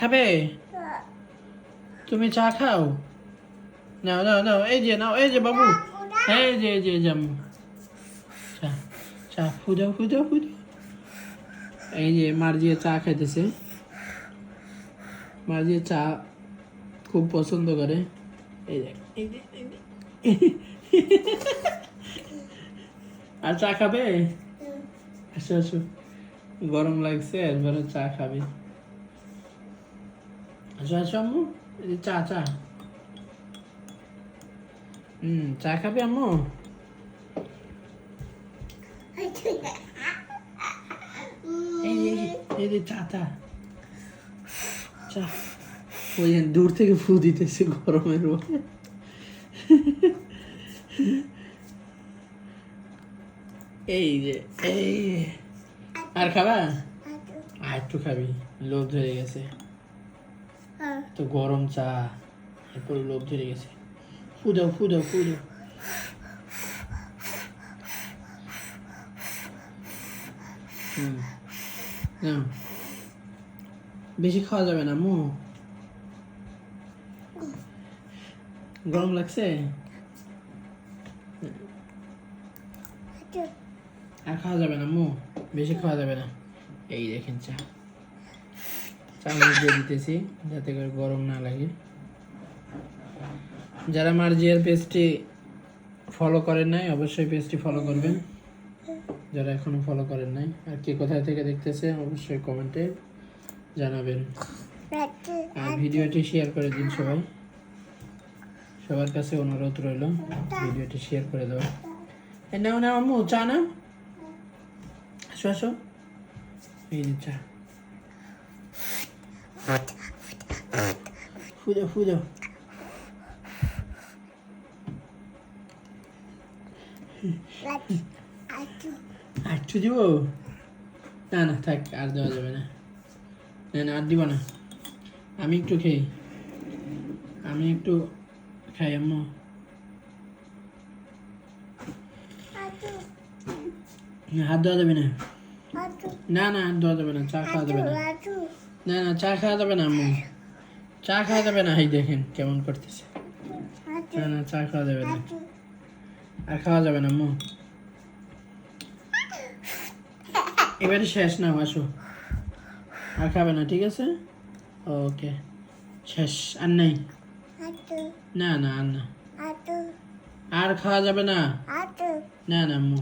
খাবে? তুমি চা খাও? নাও নাও নাও, নাও, এই যে বাবু, এই যে আম্মু, চা, চা ফুদাও ফুদাও ফুদাও। এই যে মার্জিয়া চা খাইতেছে। মার্জিয়া চা খুব পছন্দ করে। এই দেখ, এই যে। আর চা খাবে? আসো আসো, গরম লাগছে, এরপরে চা খাবে। আসো আসো আম্মু, এই যে চা চা। চা খাবে আম্মু? এই যে চা চা চা। ওই যে দূর থেকে ফু দিতেছে গরমের মধ্যে। এই যে এই, আর খাবা? আর একটু খাবি, লোভ ধরে গেছে তো, গরম চা, এরপর লোভ ধরে গেছে। ফুদাও ফুদাও ফুদাও। না, বেশি খাওয়া যাবে না আম্মু, গরম লাগছে। আর খাওয়া যাবে না আম্মু, বেশি খাওয়া যাবে না। এই দেখেন চা, চামচ দিয়ে দিতেছি যাতে করে গরম না লাগে। যারা মার্জিয়ার পেজটি ফলো করেন নাই, অবশ্যই পেজটি ফলো করবেন, যারা এখনো ফলো করেন নাই। আর কে কোথায় থেকে দেখতেছে অবশ্যই কমেন্টে জানাবেন। আর ভিডিওটি শেয়ার করে দিন সবাই, সবার কাছে অনুরোধ রইল ভিডিওটি শেয়ার করে দেওয়া। নাও নাও আম্মু, চা নাও, আসো আসো, এই যে চা, ফুদো ফুদো। আটটু দিব? না না থাক, আর দেওয়া যাবে না। না না, আর দিব না, আমি একটু খাই আম্মু। হাত দেওয়া যাবে না, না না, হাত দেওয়া যাবে না, চা খাওয়া যাবে না। না না, চা খাওয়া যাবে না আম্মু, চা খাওয়া যাবে না। এই দেখেন কেমন করতেছে। না না, চা খাওয়া যাবে না, আর খাওয়া যাবে না আম্মু। এবারে শেষ, না আসো, আর খাবে না, ঠিক আছে? ওকে, শেষ, আর নাই। না না, আর না, আর খাওয়া যাবে না। না না আম্মু,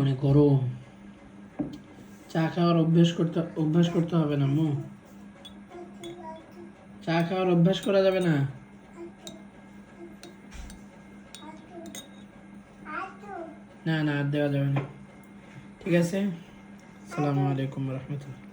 অনেক গরম, চা খাওয়ার অভ্যাস করতে হবে না আম্মু, চা খাওয়ার অভ্যাস করা যাবে না। না না, আর দেওয়া যাবে না, ঠিক আছে? আসসালামু আলাইকুম রহমতুল্লাহ।